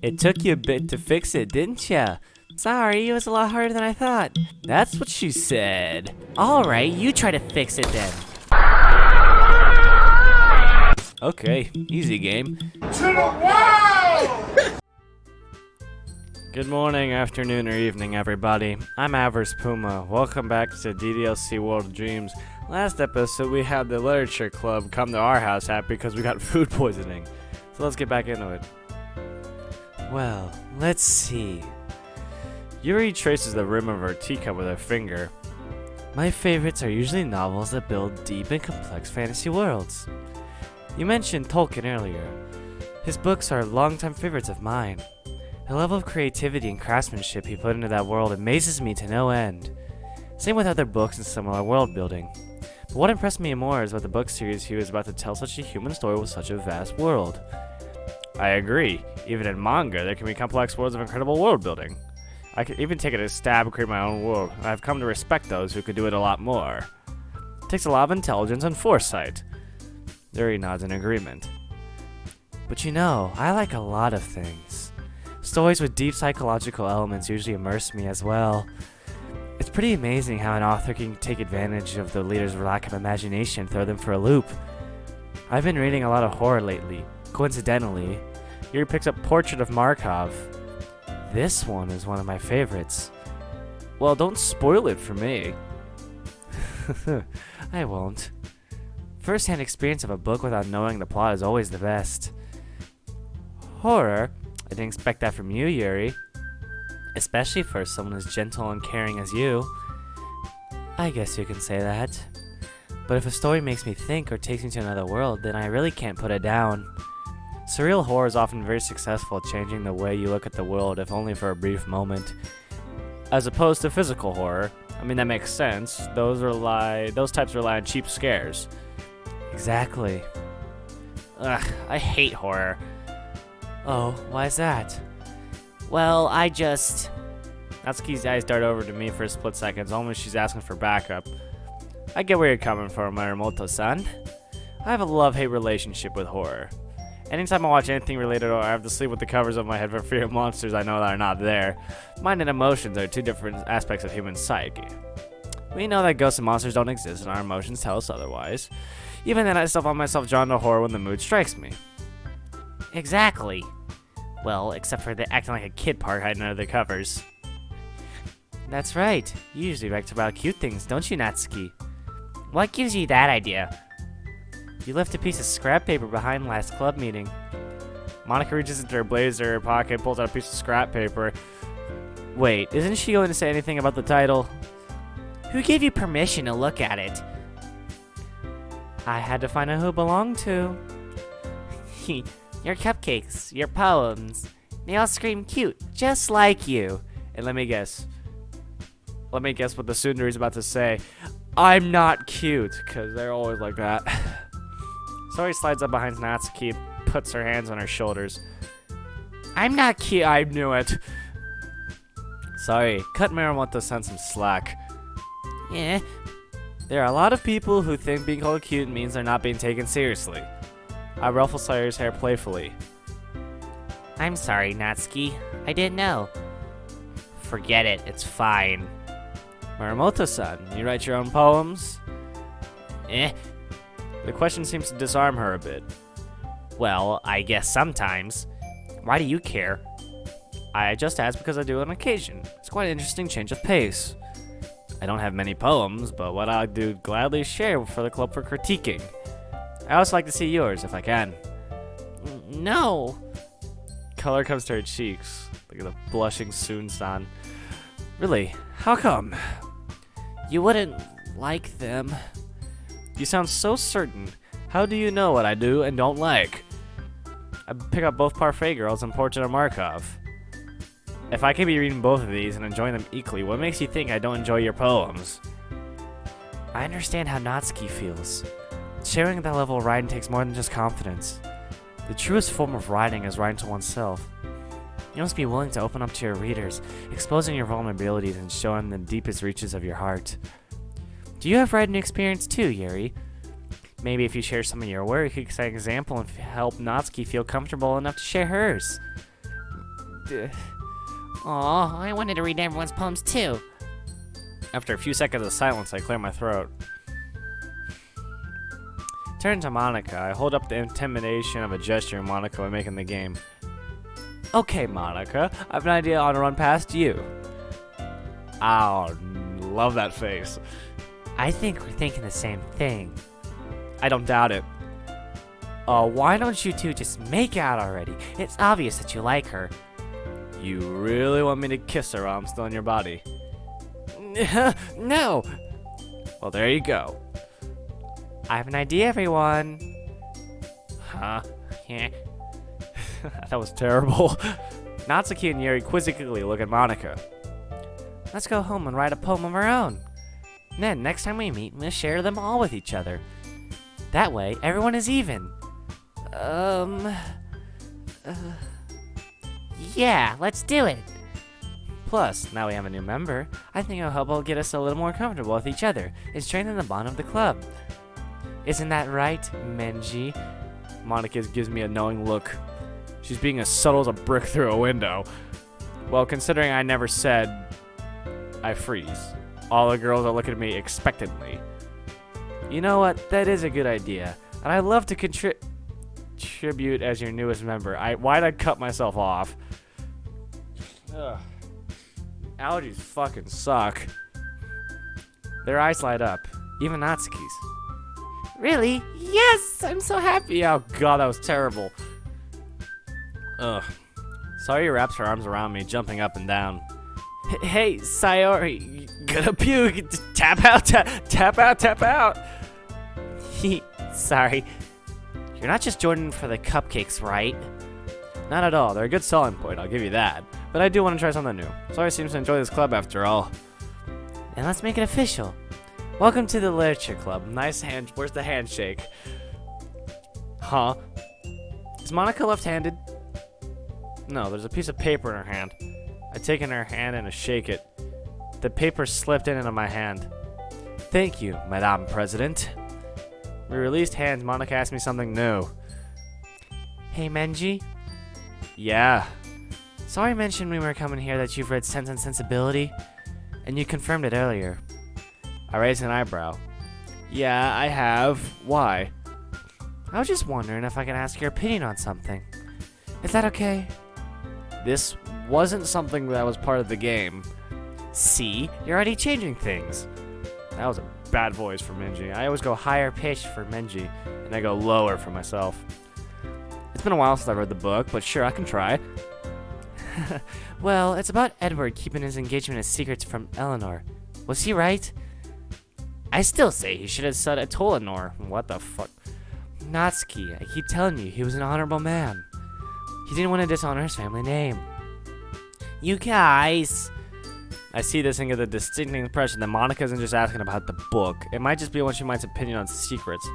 It took you a bit to fix it, didn't ya? Sorry, it was a lot harder than I thought. That's what she said. Alright, you try to fix it then. Okay, easy game. To the wall! Good morning, afternoon, or evening, everybody. I'm Avers Puma. Welcome back to DDLC World of Dreams. Last episode, we had the literature club come to our house happy because we got food poisoning. So let's get back into it. Well, let's see. Yuri traces the rim of her teacup with her finger. My favorites are usually novels that build deep and complex fantasy worlds. You mentioned Tolkien earlier. His books are longtime favorites of mine. The level of creativity and craftsmanship he put into that world amazes me to no end. Same with other books and similar world building. But what impressed me more is about the book series he was about to tell such a human story with such a vast world. I agree. Even in manga, there can be complex worlds of incredible world building. I could even take it a stab and create my own world, and I've come to respect those who could do it a lot more. It takes a lot of intelligence and foresight. Yuri nods in agreement. But you know, I like a lot of things. Stories with deep psychological elements usually immerse me as well. It's pretty amazing how an author can take advantage of the reader's lack of imagination and throw them for a loop. I've been reading a lot of horror lately. Coincidentally, Yuri picks up Portrait of Markov. This one is one of my favorites. Well, don't spoil it for me. I won't. First-hand experience of a book without knowing the plot is always the best. Horror? I didn't expect that from you, Yuri. Especially for someone as gentle and caring as you. I guess you can say that. But if a story makes me think or takes me to another world, then I really can't put it down. Surreal horror is often very successful at changing the way you look at the world, if only for a brief moment. As opposed to physical horror. I mean, that makes sense. Those types rely on cheap scares. Exactly. Ugh, I hate horror. Oh, why is that? Well, Natsuki's eyes dart over to me for a split second, almost she's asking for backup. I get where you're coming from, Muramoto-san. I have a love-hate relationship with horror. Anytime I watch anything related or I have to sleep with the covers over my head for fear of monsters I know that are not there. Mind and emotions are two different aspects of human psyche. We know that ghosts and monsters don't exist and our emotions tell us otherwise. Even then, I still find myself drawn to horror when the mood strikes me. Exactly. Well, except for the acting like a kid part hiding under the covers. That's right. You usually write about cute things, don't you, Natsuki? What gives you that idea? You left a piece of scrap paper behind last club meeting. Monika reaches into her blazer pocket and pulls out a piece of scrap paper. Wait, isn't she going to say anything about the title? Who gave you permission to look at it? I had to find out who it belonged to. Your cupcakes, your poems, they all scream cute, just like you. And let me guess what the Sundari's about to say. I'm not cute, because they're always like that. Sori slides up behind Natsuki and puts her hands on her shoulders. I'm not cute, I knew it. Sorry, cut Muramoto-san some slack. Yeah. There are a lot of people who think being called cute means they're not being taken seriously. I ruffle Sawyer's hair playfully. I'm sorry, Natsuki. I didn't know. Forget it, it's fine. Muramoto-san, you write your own poems? The question seems to disarm her a bit. Well, I guess sometimes. Why do you care? I just ask because I do on occasion. It's quite an interesting change of pace. I don't have many poems, but what I do gladly share for the club for critiquing. I also like to see yours, if I can. No. Color comes to her cheeks. Look at the blushing Soon-san. Really? How come? You wouldn't like them. You sound so certain. How do you know what I do and don't like? I pick up both Parfait Girls and Portrait of Markov. If I can be reading both of these and enjoying them equally, what makes you think I don't enjoy your poems? I understand how Natsuki feels. Sharing at that level of writing takes more than just confidence. The truest form of writing is writing to oneself. You must be willing to open up to your readers, exposing your vulnerabilities and showing the deepest reaches of your heart. Do you have writing experience too, Yuri? Maybe if you share some of your work, you could set an example and help Natsuki feel comfortable enough to share hers. Aw, I wanted to read everyone's poems too. After a few seconds of silence, I clear my throat. Turn to Monika. I hold up the intimidation of a gesture Monika would make in the game. Okay, Monika, I have an idea I want to run past you. Ow, love that face. I think we're thinking the same thing. I don't doubt it. Why don't you two just make out already? It's obvious that you like her. You really want me to kiss her while I'm still in your body? No! Well, there you go. I have an idea, everyone. Huh? Yeah. That was terrible. Natsuki and Yuri quizzically look at Monika. Let's go home and write a poem of our own. Then, next time we meet, we'll share them all with each other. That way, everyone is even. Yeah, let's do it. Plus, now we have a new member, I think it'll get us a little more comfortable with each other and strengthen the bond of the club. Isn't that right, Menji? Monika gives me a knowing look. She's being as subtle as a brick through a window. Well, considering I never said, I freeze. All the girls are looking at me expectantly. You know what? That is a good idea. And I'd love to contribute as your newest member. Why'd I cut myself off? Ugh. Allergies fucking suck. Their eyes light up. Even Natsuki's. Really? Yes! I'm so happy. Oh god, that was terrible. Ugh. Sayori wraps her arms around me, jumping up and down. Hey, Sayori, gonna puke. Tap out, tap out, tap out. Sorry. You're not just joining for the cupcakes, right? Not at all. They're a good selling point, I'll give you that. But I do want to try something new. Sayori seems to enjoy this club after all. Then let's make it official. Welcome to the Literature Club. Nice hand. Where's the handshake? Huh? Is Monika left-handed? No, there's a piece of paper in her hand. I take in her hand and I shake it. The paper slipped into my hand. Thank you, Madame President. We released hands. Monika asked me something new. Hey, Menji. Yeah. Sorry, mentioned when we were coming here that you've read Sense and Sensibility, and you confirmed it earlier. I raised an eyebrow. Yeah, I have. Why? I was just wondering if I could ask your opinion on something. Is that okay? This wasn't something that was part of the game. See? You're already changing things. That was a bad voice for Menji. I always go higher pitched for Menji, and I go lower for myself. It's been a while since I read the book, but sure, I can try. Well, it's about Edward keeping his engagement a secret from Eleanor. Was he right? I still say he should have said it to Eleanor. What the fuck? Natsuki, I keep telling you, he was an honorable man. He didn't want to dishonor his family name. You guys! I see this and get the distinct impression that Monika isn't just asking about the book. It might just be one she mind's opinion on secrets.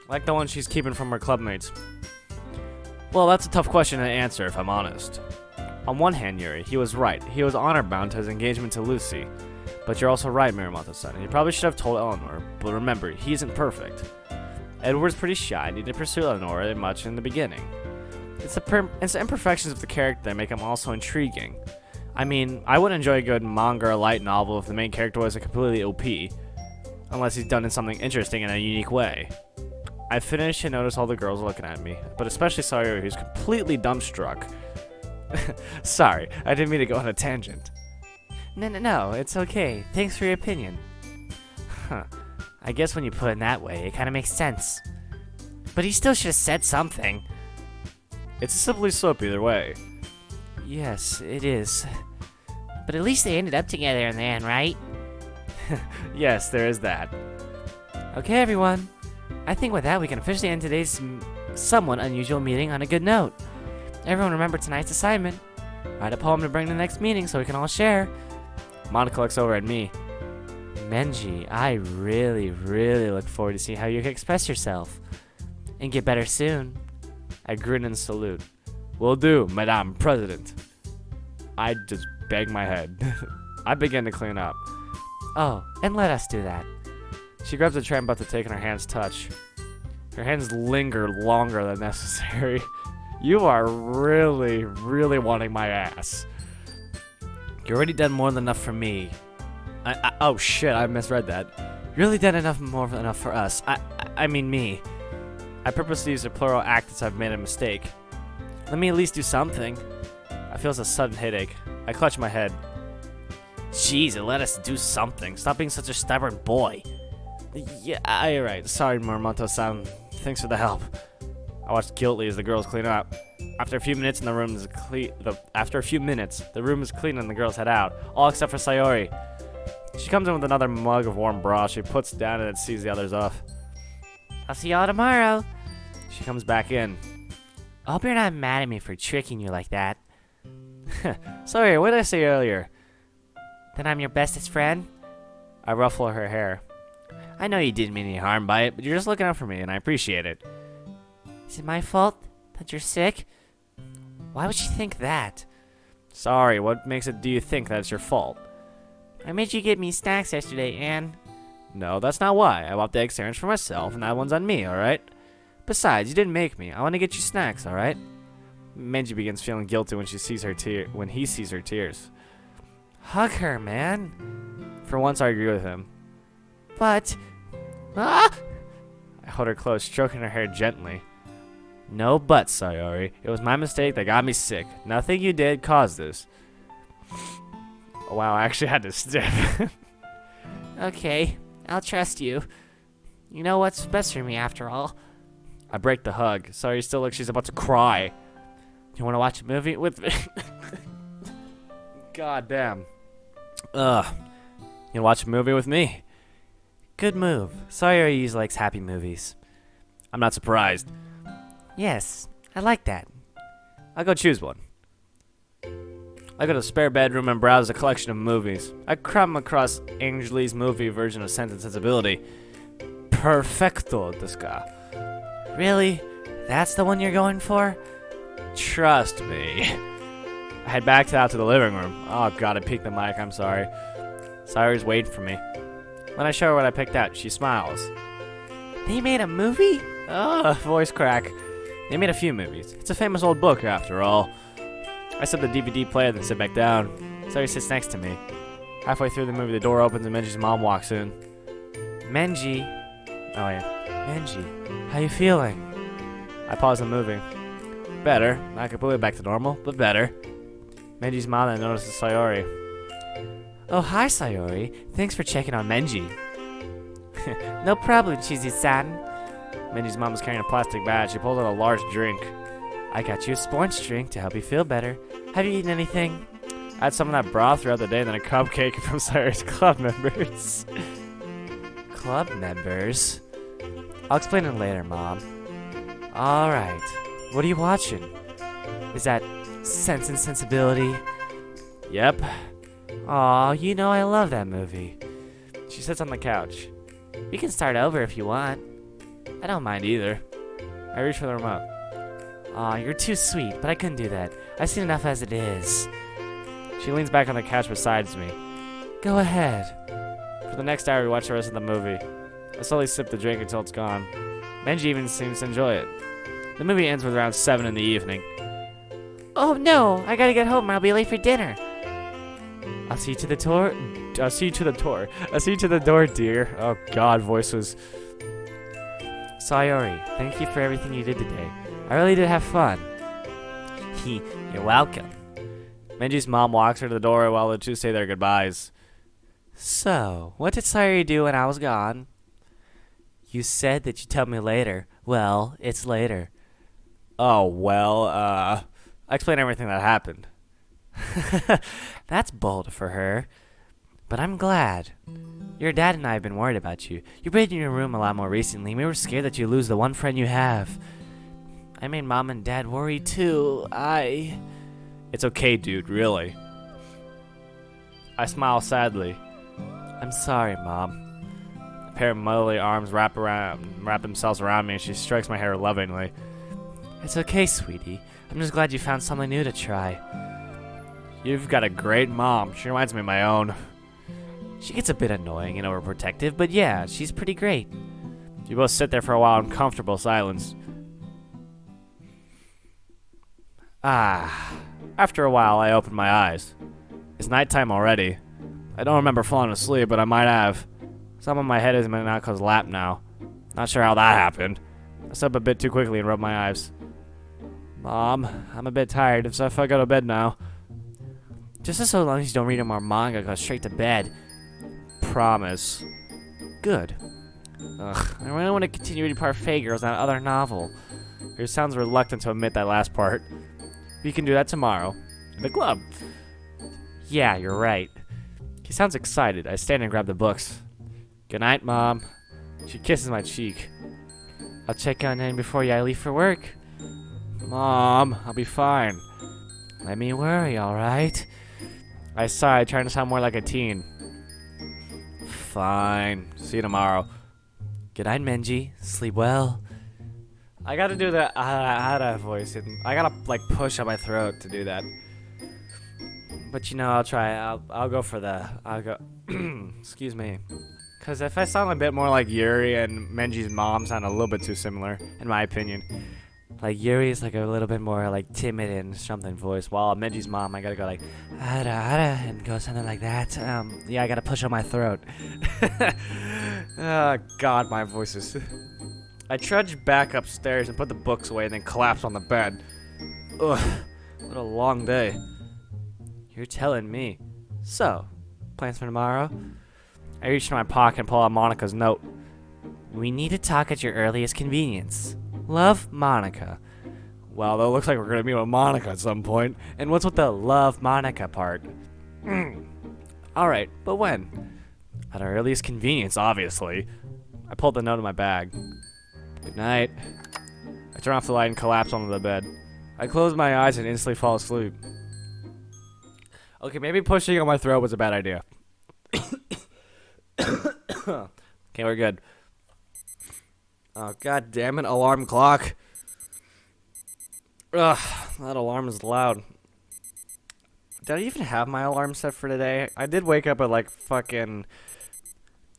Like the one she's keeping from her clubmates. Well, that's a tough question to answer, if I'm honest. On one hand, Yuri, he was right. He was honor-bound to his engagement to Lucy. But you're also right, Miramoto-san. He probably should have told Eleanor. But remember, he isn't perfect. Edward's pretty shy and he didn't pursue Eleanor much in the beginning. It's the imperfections of the character that make him also intriguing. I mean, I would enjoy a good manga or light novel if the main character was a completely OP. Unless he's done in something interesting in a unique way. I finished and noticed all the girls looking at me. But especially Sayori, who's completely dumbstruck. Sorry, I didn't mean to go on a tangent. No, it's okay. Thanks for your opinion. Huh. I guess when you put it that way, it kind of makes sense. But he still should have said something. It's a slippery slope either way. Yes, it is. But at least they ended up together in the end, right? Yes, there is that. Okay, everyone. I think with that, we can officially end today's somewhat unusual meeting on a good note. Everyone remember tonight's assignment. Write a poem to bring to the next meeting so we can all share. Monika looks over at me. Menji, I really look forward to see how you can express yourself. And get better soon. I grin and salute. Will do, Madame President. I just bang my head. I begin to clean up. Oh, and let us do that. She grabs the tray I'm about to take and her hands touch. Her hands linger longer than necessary. You are really, really wanting my ass. You already done more than enough for me. Oh shit, I misread that. You really done more than enough for us. I mean me. I purposely used a plural act as I've made a mistake. Let me at least do something. I feel a sudden headache. I clutch my head. Jeez, let us do something. Stop being such a stubborn boy. Yeah, you're right. Sorry, Moromoto-san. Thanks for the help. I watched guiltily as the girls clean up. After a few minutes, the room is clean and the girls head out, all except for Sayori. She comes in with another mug of warm broth. She puts it down and sees the others off. I'll see y'all tomorrow. She comes back in. I hope you're not mad at me for tricking you like that. Sorry, what did I say earlier? Then I'm your bestest friend? I ruffle her hair. I know you didn't mean any harm by it, But you're just looking out for me, and I appreciate it. is it my fault that you're sick? Why would she think that? Sorry, what makes it do you think that it's your fault? I made you get me snacks yesterday, and... No, that's not why. I bought the egg sandwich for myself, and that one's on me, alright? Besides, you didn't make me. I want to get you snacks, alright? Menji begins feeling guilty when he sees her tears. Hug her, man. For once, I agree with him. But... Ah! I hold her close, stroking her hair gently. No buts, Sayori. It was my mistake that got me sick. Nothing you did caused this. Oh, wow, I actually had to stiff. Okay, I'll trust you. You know what's best for me, after all. I break the hug. Sayori still looks she's about to cry. You want to watch a movie with me? God damn. Ugh. You wanna watch a movie with me? Good move. Sayori usually likes happy movies. I'm not surprised. Yes, I like that. I'll go choose one. I go to the spare bedroom and browse a collection of movies. I come across Angeli's movie version of Sense and Sensibility. Perfecto, desu ka? Really? That's the one you're going for? Trust me. I head back out to the living room. Oh god, I peeked the mic, I'm sorry. Sayori's waiting for me. When I show her what I picked out, she smiles. They made a movie? Oh, voice crack. They made a few movies. It's a famous old book, after all. I set the DVD player, then sit back down. Sayori sits next to me. Halfway through the movie, the door opens and Menji's mom walks in. Menji. Oh yeah. Menji, how you feeling? I pause the movie. Better. Not completely back to normal, but better. Menji's mom then notices Sayori. Oh, hi, Sayori. Thanks for checking on Menji. No problem, Chizu-san. Menji's mom is carrying a plastic bag. She pulls out a large drink. I got you a sponge drink to help you feel better. Have you eaten anything? I had some of that broth throughout the day, then a cupcake from Sayori's club members. Club members? I'll explain it later, Mom. Alright. What are you watching? Is that Sense and Sensibility? Yep. Aw, you know I love that movie. She sits on the couch. We can start over if you want. I don't mind either. I reach for the remote. Aw, you're too sweet, but I couldn't do that. I've seen enough as it is. She leans back on the couch beside me. Go ahead. For the next hour, we watch the rest of the movie. I slowly sip the drink until it's gone. Menji even seems to enjoy it. The movie ends with around 7 in the evening. Oh no, I gotta get home or I'll be late for dinner. I'll see you to the tour. I'll see you to the door. I'll see you to the door, dear. Oh god, voices. Sayori, thank you for everything you did today. I really did have fun. You're welcome. Menji's mom walks her to the door while the two say their goodbyes. So, what did Sayori do when I was gone? You said that you'd tell me later. Well, it's later. Oh, well, I explained everything that happened. That's bold for her. But I'm glad. Your dad and I have been worried about you. You've been in your room a lot more recently. We were scared that you'd lose the one friend you have. I made Mom and Dad worry too. It's okay, dude, really. I smile sadly. I'm sorry, Mom. A pair of motherly arms wrap themselves around me and she strokes my hair lovingly. It's okay, sweetie. I'm just glad you found something new to try. You've got a great mom. She reminds me of my own. She gets a bit annoying and overprotective, but yeah, she's pretty great. You both sit there for a while in comfortable silence. After a while, I opened my eyes. It's nighttime already. I don't remember falling asleep, but I might have. Some of my head is in Monaco's lap now. Not sure how that happened. I slept a bit too quickly and rubbed my eyes. Mom, I'm a bit tired, so if I go to bed now. Just so long as you don't read any more manga, go straight to bed. Promise. Good. Ugh, I really want to continue reading Parfait Girls, that other novel. He sounds reluctant to admit that last part. We can do that tomorrow. In the club. Yeah, you're right. He sounds excited. I stand and grab the books. Good night, Mom. She kisses my cheek. I'll check on in before I leave for work. Mom, I'll be fine. Let me worry, alright? I sighed, trying to sound more like a teen. Fine. See you tomorrow. Good night, Menji. Sleep well. I gotta do the Ada voice. I gotta like push on my throat to do that. But you know, I'll try. I'll go for the. I'll go. Excuse me. Cause if I sound a bit more like Yuri and Menji's mom sound a little bit too similar, in my opinion. Like Yuri's like a little bit more like timid and something voice, while Menji's mom, I gotta go like Ada and go something like that. Yeah, I gotta push on my throat. Oh God, my voice is. I trudged back upstairs and put the books away, and then collapsed on the bed. Ugh, what a long day. You're telling me. So, plans for tomorrow? I reached in my pocket and pulled out Monica's note. We need to talk at your earliest convenience. Love, Monika. Well, though, it looks like we're gonna meet with Monika at some point. And what's with the love Monika part? Alright, but when? At our earliest convenience, obviously. I pulled the note in my bag. Good night. I turn off the light and collapse onto the bed. I close my eyes and instantly fall asleep. Okay, maybe pushing on my throat was a bad idea. Okay, we're good. Oh, God damn it, alarm clock. Ugh, that alarm is loud. Did I even have my alarm set for today? I did wake up at like fucking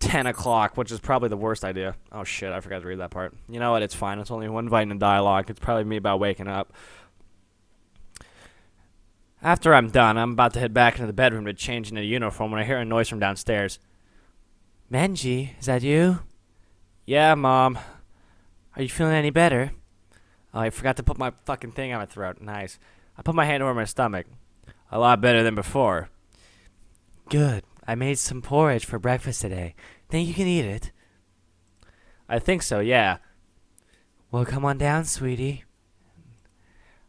10 o'clock, which is probably the worst idea. Oh shit, I forgot to read that part. You know what, it's fine. It's only one Vitamin dialogue. It's probably me about waking up. After I'm done, I'm about to head back into the bedroom to change into uniform when I hear a noise from downstairs. Menji, is that you? Yeah, Mom. Are you feeling any better? Oh, I forgot to put my fucking thing on my throat. Nice. I put my hand over my stomach. A lot better than before. Good. I made some porridge for breakfast today. Think you can eat it? I think so, yeah. Well, come on down, sweetie.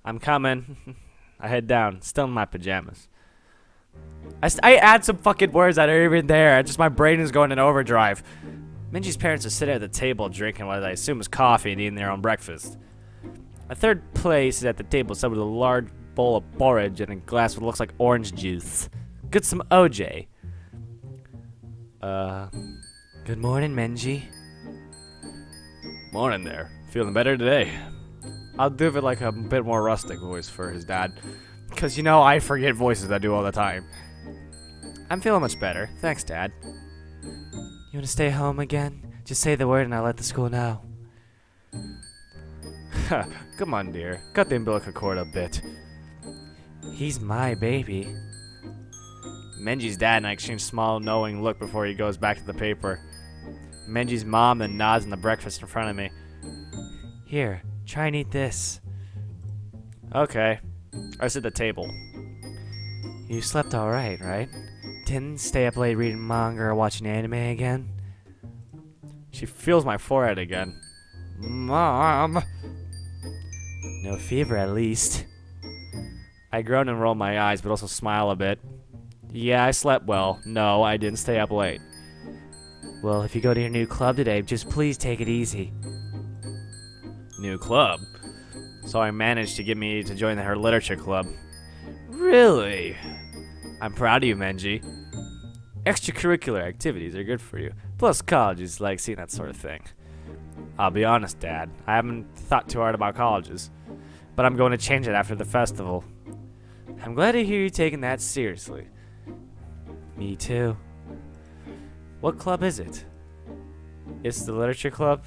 I'm coming. I head down, still in my pajamas. I add some fucking words that are even there. Just my brain is going in overdrive. Minji's parents are sitting at the table drinking what I assume is coffee and eating their own breakfast. A third place is at the table, set with a large bowl of porridge and a glass that looks like orange juice. Get some OJ. Good morning, Menji. Morning there. Feeling better today? I'll do it like a bit more rustic voice for his dad. Because, you know, I forget voices I do all the time. I'm feeling much better. Thanks, Dad. You want to stay home again? Just say the word and I'll let the school know. Come on, dear. Cut the umbilical cord a bit. He's my baby. Menji's dad and I exchange a small, knowing look before he goes back to the paper. Menji's mom then nods in the breakfast in front of me. Here, try and eat this. Okay. I sit at the table. You slept alright, right? Didn't stay up late reading manga or watching anime again? She feels my forehead again. Mom! No fever, at least. I groan and roll my eyes, but also smile a bit. Yeah, I slept well. No, I didn't stay up late. Well, if you go to your new club today, just please take it easy. New club? So I managed to get me to join her literature club. Really? I'm proud of you, Menji. Extracurricular activities are good for you. Plus, college is like seeing that sort of thing. I'll be honest, Dad. I haven't thought too hard about colleges. But I'm going to change it after the festival. I'm glad to hear you taking that seriously. Me too. What club is it? It's the literature club.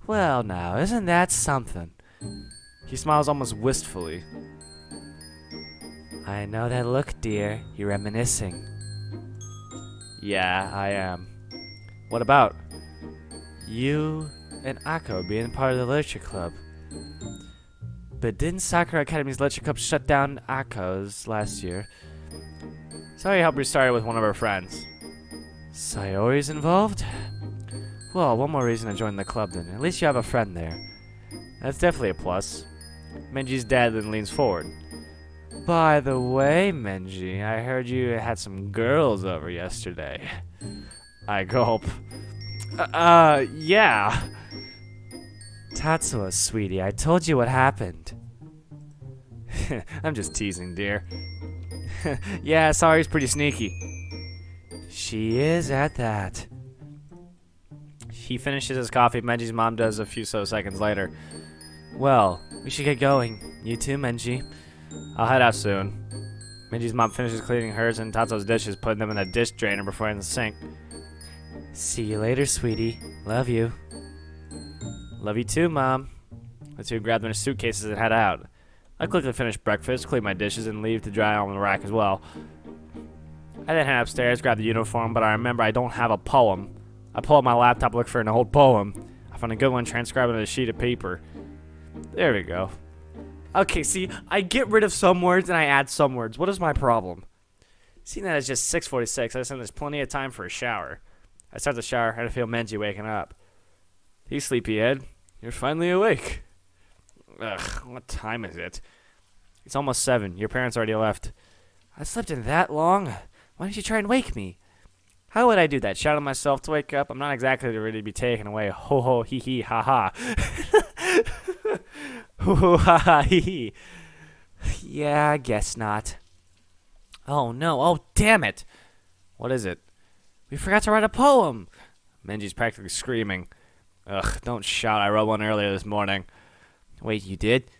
Well, now, isn't that something? He smiles almost wistfully. I know that look, dear. You're reminiscing. Yeah, I am. What about you and Akko being part of the literature club? But didn't Sakura Academy's literature club shut down Akko's last year? Sayori helped restart it with one of her friends. Sayori's involved? Well, one more reason to join the club then. At least you have a friend there. That's definitely a plus. Menji's dad then leans forward. By the way, Menji, I heard you had some girls over yesterday. I gulp. Yeah. Tatsuo, sweetie, I told you what happened. I'm just teasing, dear. Yeah, Sayori's pretty sneaky. She is at that. He finishes his coffee. Menji's mom does a few seconds later. Well, we should get going. You too, Menji. I'll head out soon. Menji's mom finishes cleaning hers and Tatsuo's dishes, putting them in a dish drainer before in the sink. See you later, sweetie. Love you. Love you too, Mom. The two grabbed their suitcases and head out. I quickly finish breakfast, clean my dishes, and leave to dry on the rack as well. I then head upstairs, grab the uniform, but I remember I don't have a poem. I pull up my laptop, look for an old poem. I find a good one, transcribe it on a sheet of paper. There we go. Okay, see, I get rid of some words and I add some words. What is my problem? Seeing that it's just 6:46, I assume there's plenty of time for a shower. I start the shower and I feel Menji waking up. Hey, sleepyhead. You're finally awake. Ugh, what time is it? It's almost 7. Your parents already left. I slept in that long? Why didn't you try and wake me? How would I do that? Shout at myself to wake up? I'm not exactly ready to be taken away. Ho ho hee hee ha ha. Ho ho ha ha hee hee. Yeah, I guess not. Oh no, oh damn it. What is it? We forgot to write a poem. Menji's practically screaming. Ugh, don't shout. I wrote one earlier this morning. Wait, you did?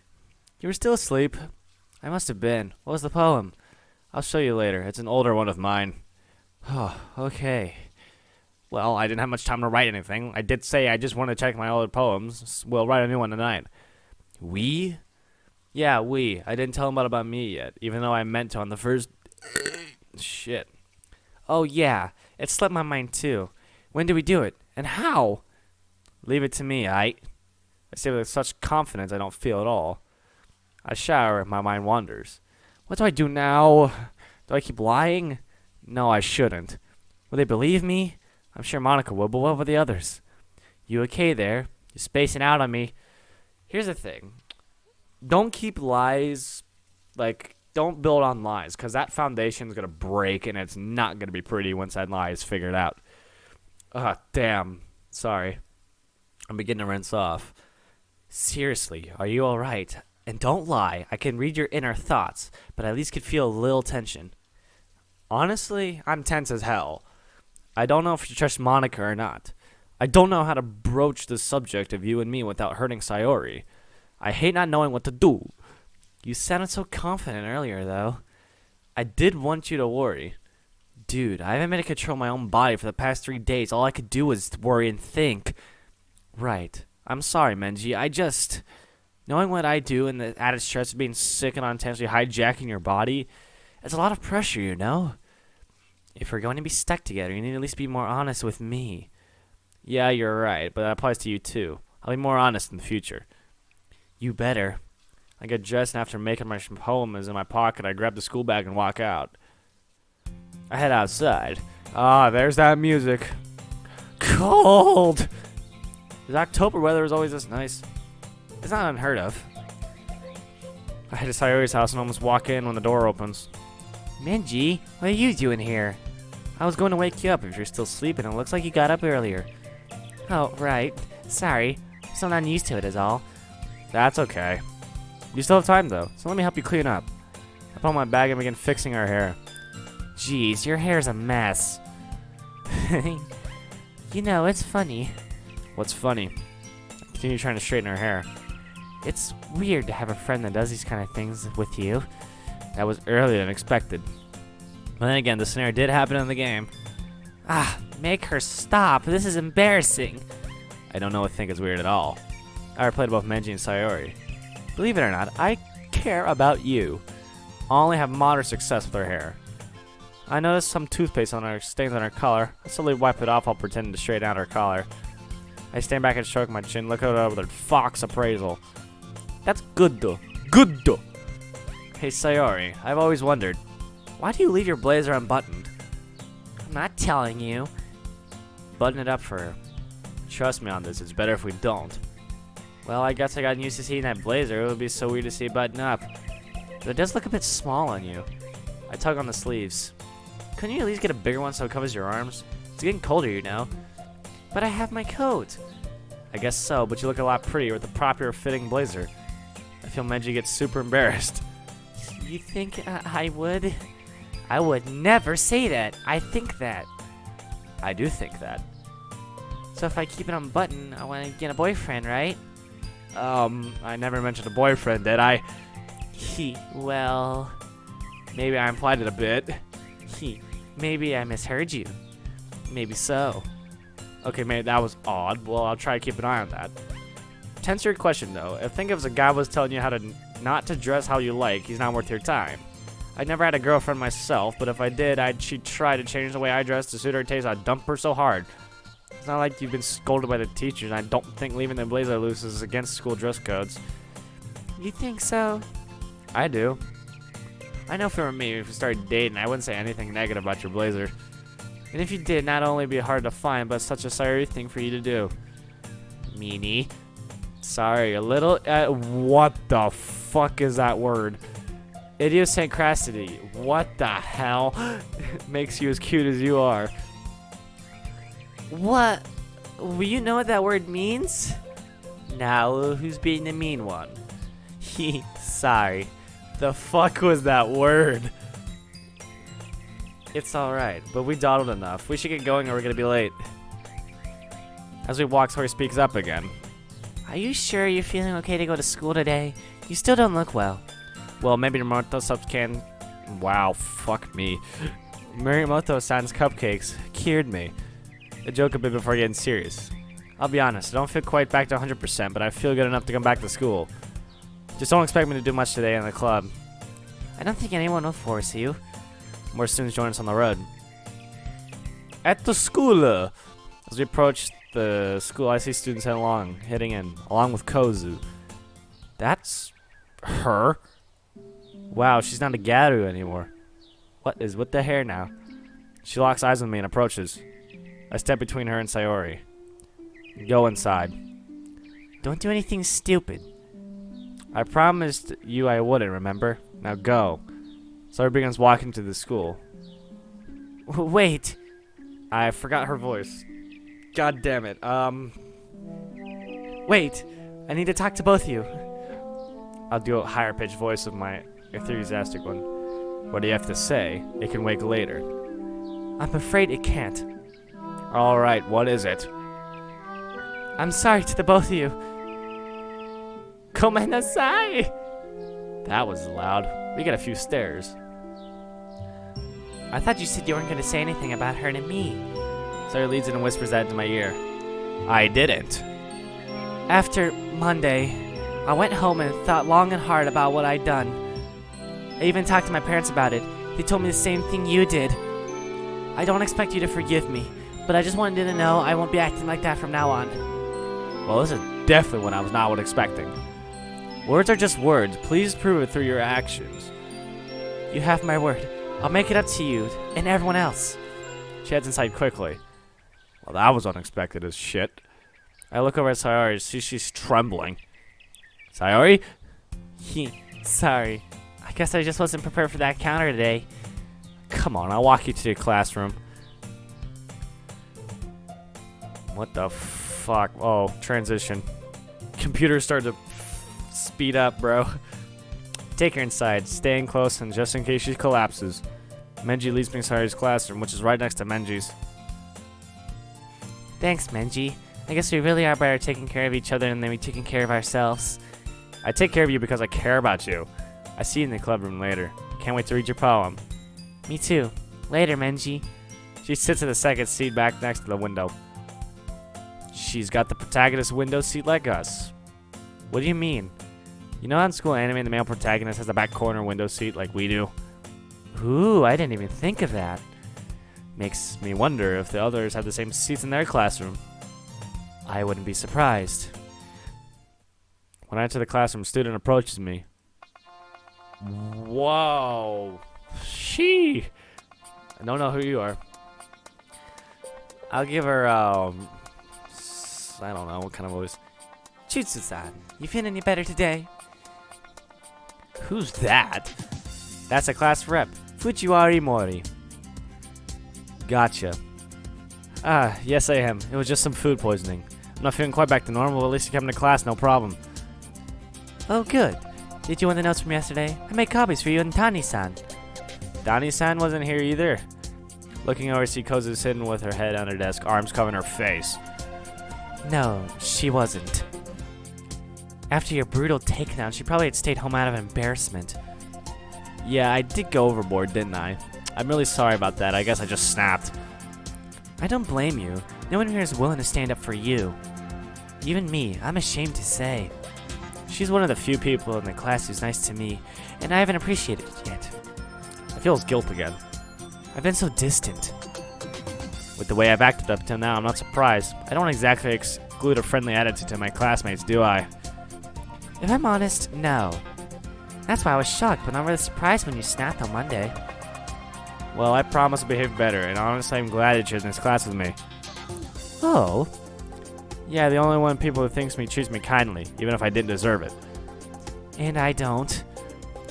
You were still asleep. I must have been. What was the poem? I'll show you later. It's an older one of mine. Oh, okay. Well, I didn't have much time to write anything. I did say I just want to check my older poems. We'll write a new one tonight. We? Yeah, we. I didn't tell him about me yet, even though I meant to on the first... Shit. Oh, yeah. It slipped my mind, too. When did we do it? And how? Leave it to me, I say with such confidence I don't feel at all. I shower and my mind wanders. What do I do now? Do I keep lying? No, I shouldn't. Will they believe me? I'm sure Monika will, but what about the others? You okay there? You're spacing out on me. Here's the thing. Don't keep lies, don't build on lies, because that foundation's going to break, and it's not going to be pretty once that lie is figured out. Damn. Sorry. I'm beginning to rinse off. Seriously, are you alright? And don't lie. I can read your inner thoughts, but I at least could feel a little tension. Honestly, I'm tense as hell. I don't know if you trust Monika or not. I don't know how to broach the subject of you and me without hurting Sayori. I hate not knowing what to do. You sounded so confident earlier, though. I did want you to worry. Dude, I haven't been able to control my own body for the past 3 days. All I could do was worry and think. Right. I'm sorry, Menji. Knowing what I do and the added stress of being sick and unintentionally hijacking your body, it's a lot of pressure, you know? If we're going to be stuck together, you need to at least be more honest with me. Yeah, you're right, but that applies to you too. I'll be more honest in the future. You better. I get dressed, and after making my poems in my pocket, I grab the school bag and walk out. I head outside. There's that music. Cold! The October weather is always this nice. It's not unheard of. I head to Sayori's house and almost walk in when the door opens. Menji, what are you doing here? I was going to wake you up if you're still sleeping. It looks like you got up earlier. Oh, right. Sorry. I'm still not used to it is all. That's okay. You still have time, though, so let me help you clean up. I put on my bag and begin fixing her hair. Jeez, your hair's a mess. You know, it's funny. What's funny? I continue trying to straighten her hair. It's weird to have a friend that does these kind of things with you. That was earlier than expected. But then again, the scenario did happen in the game. Make her stop. This is embarrassing. I don't know what to think is weird at all. I replayed both Menji and Sayori. Believe it or not, I care about you. only have moderate success with her hair. I noticed some toothpaste on her stains on her collar. I slowly wipe it off while pretending to straighten out her collar. I stand back and stroke my chin, look at her with a fox appraisal. That's good though. Good though. Hey Sayori, I've always wondered, why do you leave your blazer unbuttoned? I'm not telling you. Button it up for her. Trust me on this, it's better if we don't. Well, I guess I got used to seeing that blazer. It would be so weird to see it button up. But it does look a bit small on you. I tug on the sleeves. Couldn't you at least get a bigger one so it covers your arms? It's getting colder, you know. But I have my coat. I guess so, but you look a lot prettier with a proper fitting blazer. I feel Menji gets super embarrassed. You think I would? I would never say that. I think that. I do think that. So if I keep it unbuttoned, I want to get a boyfriend, right? I never mentioned a boyfriend, did I? Well, Maybe I implied it a bit. maybe I misheard you. Maybe so. Okay, mate, that was odd. Well, I'll try to keep an eye on that. To answer your question, though, think of as a guy was telling you how to not to dress how you like, he's not worth your time. I never had a girlfriend myself, but if I did, she'd try to change the way I dress to suit her taste. I'd dump her so hard. It's not like you've been scolded by the teachers, and I don't think leaving the blazer loose is against school dress codes. You think so? I do. I know for me, if we started dating, I wouldn't say anything negative about your blazer. And if you did, not only be hard to find, but such a sorry thing for you to do. Meanie. Sorry, a little. What the fuck is that word? Idiosyncrasy. What the hell makes you as cute as you are? What? Well, you know what that word means? Now, who's being the mean one? Sorry. The fuck was that word? It's alright, but we dawdled enough. We should get going or we're gonna be late. As we walk, Tori speaks up again. Are you sure you're feeling okay to go to school today? You still don't look well. Well, maybe Morimoto can. Wow, fuck me. Morimoto-san's cupcakes cured me. A joke a bit before getting serious. I'll be honest, I don't feel quite back to 100%, but I feel good enough to come back to school. Just don't expect me to do much today in the club. I don't think anyone will force you. More students join us on the road. At the school! As we approach the school, I see students heading in, along with Kozu. That's her? Wow, she's not a Garu anymore. What is with the hair now? She locks eyes with me and approaches. I step between her and Sayori. Go inside. Don't do anything stupid. I promised you I wouldn't, remember? Now go. Sayori begins walking to the school. Wait. I forgot her voice. God damn it. Wait. I need to talk to both of you. I'll do a higher pitched voice of my enthusiastic one. What do you have to say? It can wait later. I'm afraid it can't. Alright, what is it? I'm sorry to the both of you. Komennasai! That was loud. We got a few stares. I thought you said you weren't going to say anything about her to me. Sayori leads in and whispers that into my ear. I didn't. After Monday, I went home and thought long and hard about what I'd done. I even talked to my parents about it. They told me the same thing you did. I don't expect you to forgive me, but I just wanted you to know I won't be acting like that from now on. Well, this is definitely what I was not expecting. Words are just words. Please prove it through your actions. You have my word. I'll make it up to you and everyone else. She heads inside quickly. Well, that was unexpected as shit. I look over at Sayori and see she's trembling. Sayori? Sorry. I guess I just wasn't prepared for that counter today. Come on, I'll walk you to your classroom. What the fuck? Oh, transition. Computers start to speed up, bro. Take her inside, staying close, and just in case she collapses. Menji leads me to Sayori's classroom, which is right next to Menji's. Thanks, Menji. I guess we really are better taking care of each other than we taking care of ourselves. I take care of you because I care about you. I see you in the clubroom later. Can't wait to read your poem. Me too. Later, Menji. She sits in the second seat back next to the window. She's got the protagonist window seat like us. What do you mean? You know how in school anime the male protagonist has a back corner window seat like we do? Ooh, I didn't even think of that. Makes me wonder if the others have the same seats in their classroom. I wouldn't be surprised. When I enter the classroom, a student approaches me. Whoa. She. I don't know who you are. I'll give her, I don't know, what kind of voice? Chutsu-san, you feeling any better today? Who's that? That's a class rep, Fujiwari Mori. Gotcha. Yes I am. It was just some food poisoning. I'm not feeling quite back to normal, but at least you come to class, no problem. Oh, good. Did you want the notes from yesterday? I made copies for you and Tani-san. Dani-san wasn't here either. Looking over, I see Kozu sitting with her head on her desk, arms covering her face. No, she wasn't. After your brutal takedown, she probably had stayed home out of embarrassment. Yeah, I did go overboard, didn't I? I'm really sorry about that. I guess I just snapped. I don't blame you. No one here is willing to stand up for you. Even me, I'm ashamed to say. She's one of the few people in the class who's nice to me, and I haven't appreciated it yet. I feel guilt again. I've been so distant. With the way I've acted up till now, I'm not surprised. I don't exactly exclude a friendly attitude to my classmates, do I? If I'm honest, no. That's why I was shocked, but not really surprised when you snapped on Monday. Well, I promise to behave better, and honestly, I'm glad that you're in this class with me. Oh? Yeah, the only one people who thinks me treats me kindly, even if I didn't deserve it. And I don't.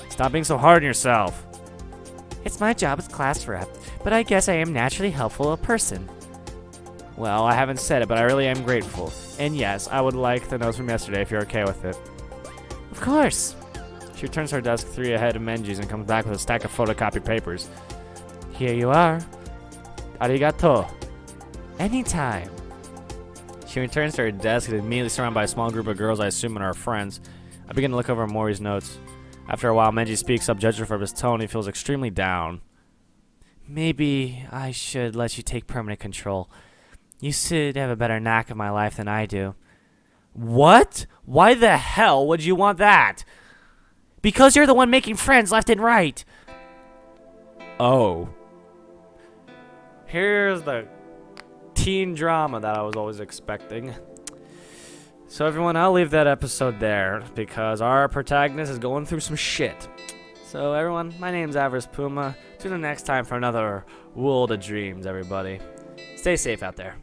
Stop being so hard on yourself. It's my job as class rep, but I guess I am naturally helpful a person. Well, I haven't said it, but I really am grateful. And yes, I would like the notes from yesterday if you're okay with it. Of course. She returns to her desk 3 ahead of Menji's and comes back with a stack of photocopied papers. Here you are. Arigato. Anytime. She returns to her desk and is immediately surrounded by a small group of girls I assume are her friends. I begin to look over Mori's notes. After a while, Menji speaks up, judging from his tone. He feels extremely down. Maybe I should let you take permanent control. You should have a better knack of my life than I do. What? Why the hell would you want that? Because you're the one making friends left and right. Oh. Here's the teen drama that I was always expecting. So everyone, I'll leave that episode there because our protagonist is going through some shit. So everyone, my name's Avarice Puma. Tune in next time for another World of Dreams, everybody. Stay safe out there.